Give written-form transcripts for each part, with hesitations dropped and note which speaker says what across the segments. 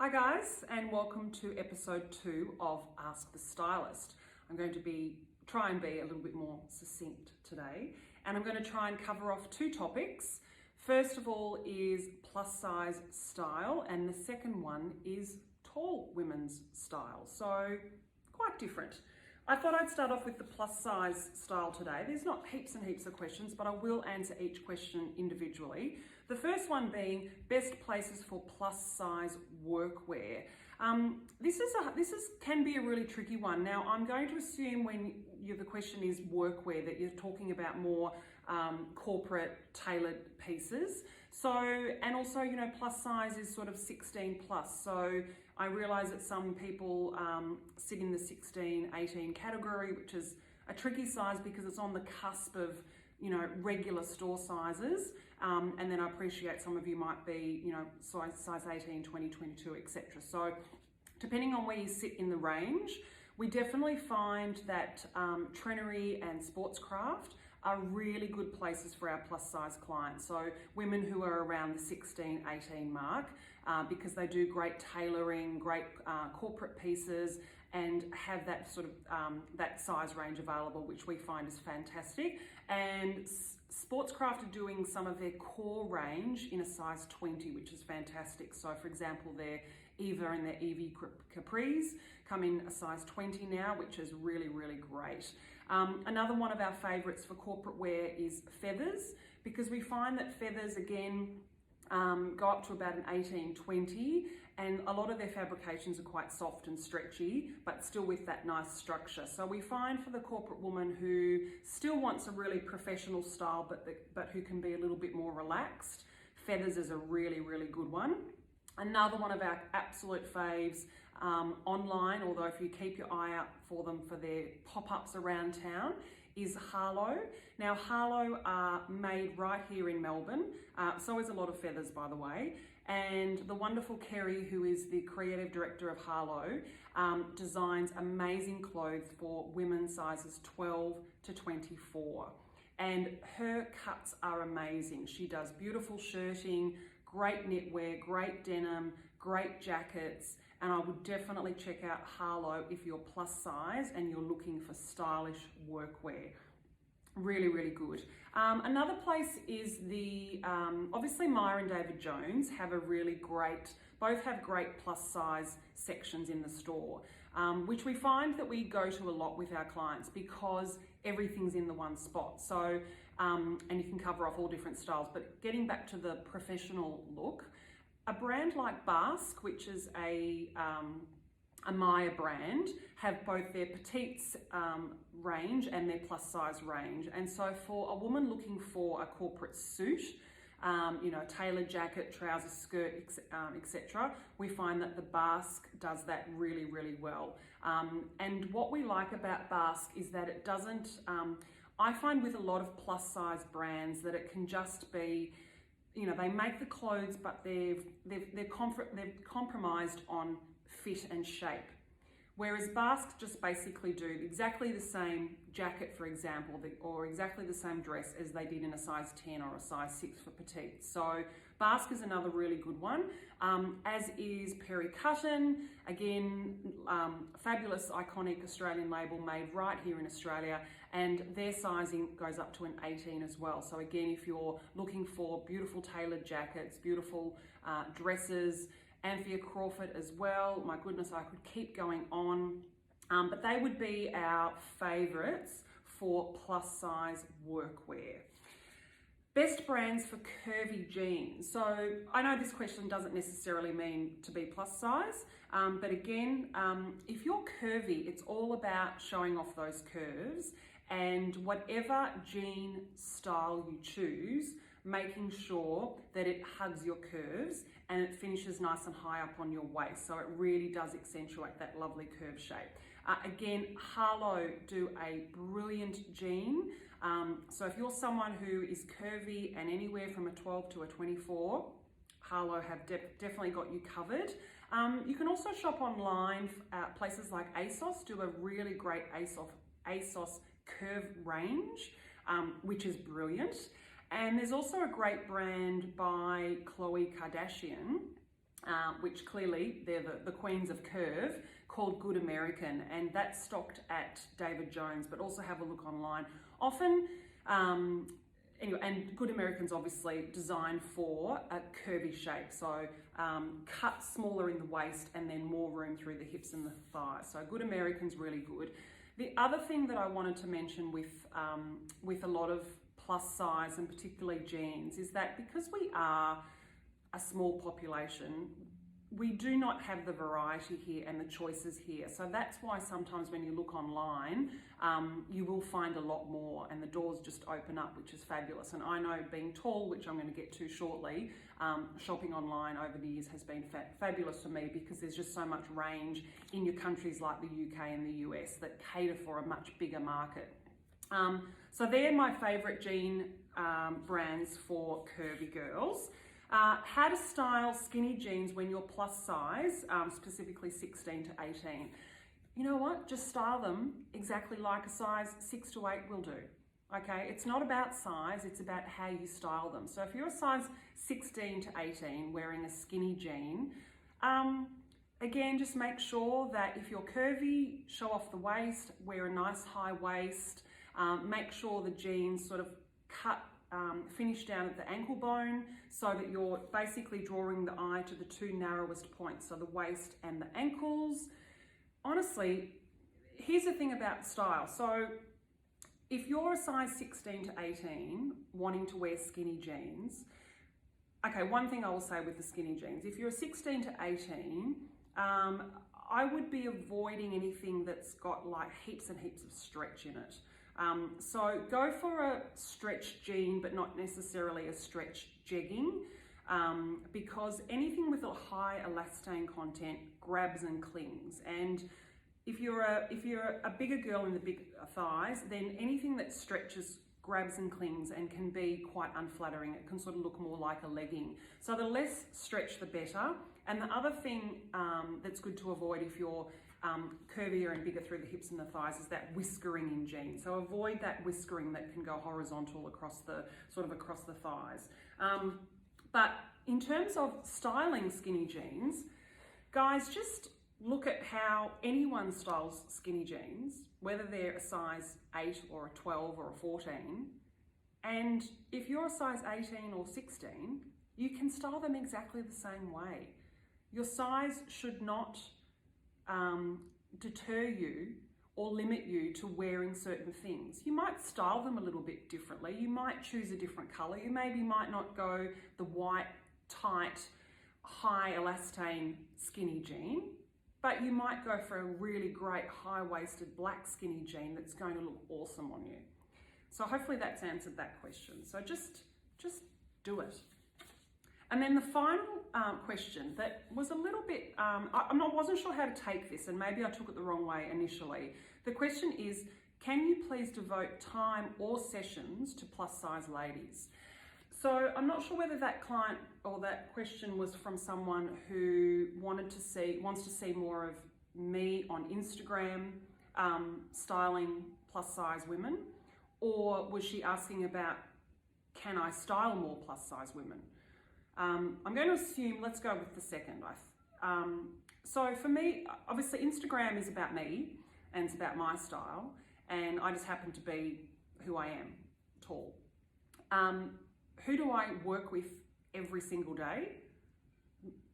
Speaker 1: Hi guys, and welcome to episode 2 of Ask the Stylist. I'm going to try and be a little bit more succinct today, and I'm going to try and cover off 2 topics. First of all is plus size style, and the second one is tall women's style. So quite different. I thought I'd start off with the plus size style today. There's not heaps and heaps of questions, but I will answer each question individually. The first one being best places for plus size workwear. This can be a really tricky one. Now, I'm going to assume when the question is workwear that you're talking about more corporate tailored pieces. So, and also, plus size is sort of 16 plus. So I realize that some people sit in the 16, 18 category, which is a tricky size because it's on the cusp of, regular store sizes. And then I appreciate some of you might be, size 18, 20, 22, etc. So depending on where you sit in the range, we definitely find that Trenery and Sportscraft are really good places for our plus size clients. So women who are around the 16, 18 mark, because they do great tailoring, great corporate pieces, and have that sort of that size range available, which we find is fantastic. And Sportscraft are doing some of their core range in a size 20, which is fantastic. So for example, their Eva and their Evie Capris come in a size 20 now, which is really, really great. Another one of our favorites for corporate wear is feathers, because we find that feathers, again, go up to about an 18, 20, and a lot of their fabrications are quite soft and stretchy, but still with that nice structure. So we find for the corporate woman who still wants a really professional style, but who can be a little bit more relaxed, feathers is a really, really good one. Another one of our absolute faves online, although if you keep your eye out for them for their pop-ups around town, is Harlow. Now, Harlow are made right here in Melbourne. So is a lot of feathers, by the way. And the wonderful Kerry, who is the creative director of Harlow, designs amazing clothes for women sizes 12 to 24. And her cuts are amazing. She does beautiful shirting, great knitwear, great denim, great jackets, and I would definitely check out Harlow if you're plus size and you're looking for stylish workwear. Really, really good. Another place is obviously Myer and David Jones have both have great plus size sections in the store, which we find that we go to a lot with our clients because everything's in the one spot. So, and you can cover off all different styles, but getting back to the professional look, a brand like Basque, which is a Myer brand, have both their petites range and their plus size range. And so for a woman looking for a corporate suit, tailored jacket, trousers, skirt, etc., we find that the Basque does that really, really well. And what we like about Basque is that it doesn't, I find with a lot of plus size brands that it can just be, they make the clothes, but they've compromised on fit and shape. Whereas Basque just basically do exactly the same jacket, for example, or exactly the same dress as they did in a size 10 or a size 6 for petite. So Basque is another really good one, as is Perry Cutton. Again, fabulous, iconic Australian label made right here in Australia, and their sizing goes up to an 18 as well. So again, if you're looking for beautiful tailored jackets, beautiful dresses, Anthea Crawford as well. My goodness, I could keep going on. But they would be our favourites for plus size workwear. Best brands for curvy jeans. So I know this question doesn't necessarily mean to be plus size, but again, if you're curvy, it's all about showing off those curves, and whatever jean style you choose, making sure that it hugs your curves and it finishes nice and high up on your waist. So it really does accentuate that lovely curve shape. Again, Harlow do a brilliant jean. So if you're someone who is curvy and anywhere from a 12 to a 24, Harlow have definitely got you covered. You can also shop online. Places like ASOS do a really great ASOS curve range, which is brilliant. And there's also a great brand by Khloe Kardashian which clearly they're the queens of curve, called Good American, and that's stocked at David Jones, but also have a look online. Often, anyway, and Good American's obviously designed for a curvy shape, so cut smaller in the waist and then more room through the hips and the thighs. So Good American's really good. The other thing that I wanted to mention with a lot of plus size and particularly jeans is that because we are a small population, we do not have the variety here and the choices here. So that's why sometimes when you look online, you will find a lot more and the doors just open up, which is fabulous. And I know being tall, which I'm going to get to shortly, shopping online over the years has been fabulous for me because there's just so much range in your countries like the UK and the US that cater for a much bigger market. So they're my favourite jean brands for curvy girls. How to style skinny jeans when you're plus size, specifically 16 to 18. You know what? Just style them exactly like a size 6 to 8 will do. Okay, it's not about size, it's about how you style them. So if you're a size 16 to 18 wearing a skinny jean, again, just make sure that if you're curvy, show off the waist, wear a nice high waist, make sure the jeans sort of cut finish down at the ankle bone so that you're basically drawing the eye to the two narrowest points, so the waist and the ankles. Honestly, here's the thing about style. So if you're a size 16 to 18 wanting to wear skinny jeans, okay, one thing I will say with the skinny jeans, if you're 16 to 18, I would be avoiding anything that's got like heaps and heaps of stretch in it. So go for a stretch jean, but not necessarily a stretch jegging, because anything with a high elastane content grabs and clings. And if you're a bigger girl in the big thighs, then anything that stretches grabs and clings and can be quite unflattering. It can sort of look more like a legging. So the less stretch, the better. And the other thing that's good to avoid if you're curvier and bigger through the hips and the thighs is that whiskering in jeans. So avoid that whiskering that can go horizontal across the thighs. But in terms of styling skinny jeans, guys, just look at how anyone styles skinny jeans, whether they're a size 8 or a 12 or a 14. And if you're a size 18 or 16, you can style them exactly the same way. Your size should not deter you or limit you to wearing certain things. You might style them a little bit differently. You might choose a different color. You maybe might not go the white, tight, high elastane skinny jean, but you might go for a really great high-waisted black skinny jean that's going to look awesome on you. So hopefully that's answered that question. So just do it. And then the final question that was a little bit, wasn't sure how to take this, and maybe I took it the wrong way initially. The question is, can you please devote time or sessions to plus size ladies? So I'm not sure whether that client or that question was from someone who wants to see more of me on Instagram styling plus size women, or was she asking about, can I style more plus size women? I'm going to assume, let's go with the second. So for me, obviously Instagram is about me and it's about my style, and I just happen to be who I am, tall. Who do I work with every single day?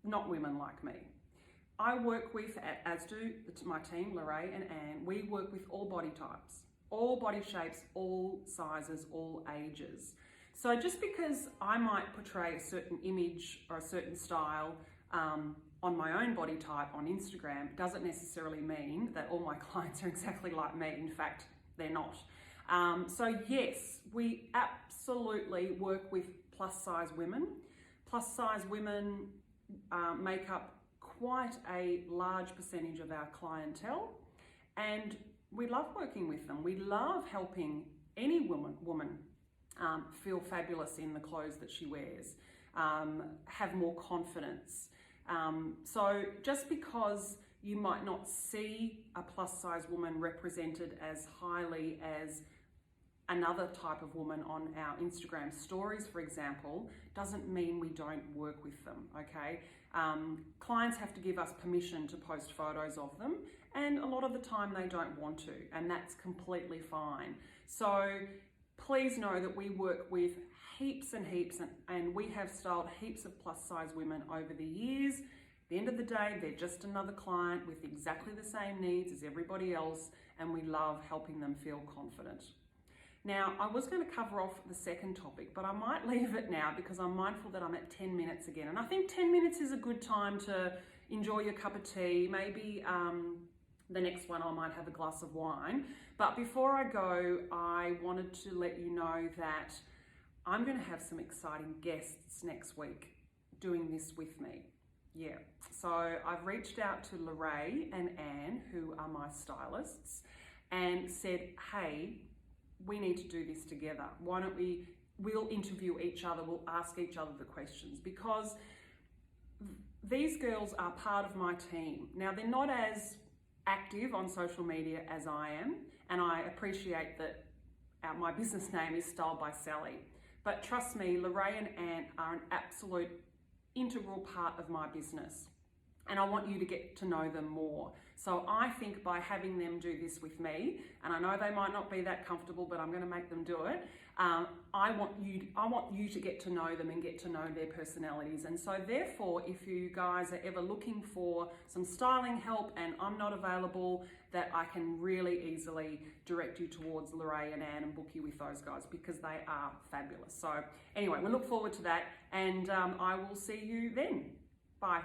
Speaker 1: Not women like me. I work with, as do my team, Lorraine and Anne, we work with all body types, all body shapes, all sizes, all ages. So just because I might portray a certain image or a certain style on my own body type on Instagram doesn't necessarily mean that all my clients are exactly like me. In fact, they're not. So yes, we absolutely work with plus size women. Plus size women make up quite a large percentage of our clientele, and we love working with them. We love helping any woman feel fabulous in the clothes that she wears, have more confidence. So just because you might not see a plus size woman represented as highly as another type of woman on our Instagram stories, for example, doesn't mean we don't work with them, okay? Clients have to give us permission to post photos of them, and a lot of the time they don't want to, and that's completely fine. So please know that we work with heaps and heaps, and we have styled heaps of plus size women over the years. At the end of the day, they're just another client with exactly the same needs as everybody else, and we love helping them feel confident. Now, I was going to cover off the second topic, but I might leave it now because I'm mindful that I'm at 10 minutes again. And I think 10 minutes is a good time to enjoy your cup of tea. Maybe the next one I might have a glass of wine. But before I go, I wanted to let you know that I'm going to have some exciting guests next week doing this with me. Yeah, so I've reached out to Lorraine and Anne, who are my stylists, and said, hey, we need to do this together. Why don't we'll interview each other, we'll ask each other the questions, because these girls are part of my team. Now, they're not as active on social media as I am, and I appreciate that my business name is Styled by Sally. But trust me, Lorraine and Anne are an absolute integral part of my business, and I want you to get to know them more. So I think by having them do this with me, and I know they might not be that comfortable, but I'm going to make them do it. I want you to get to know them and get to know their personalities. And so therefore, if you guys are ever looking for some styling help and I'm not available, that I can really easily direct you towards Lorraine and Anne and book you with those guys, because they are fabulous. So anyway, we look forward to that, and I will see you then. Bye.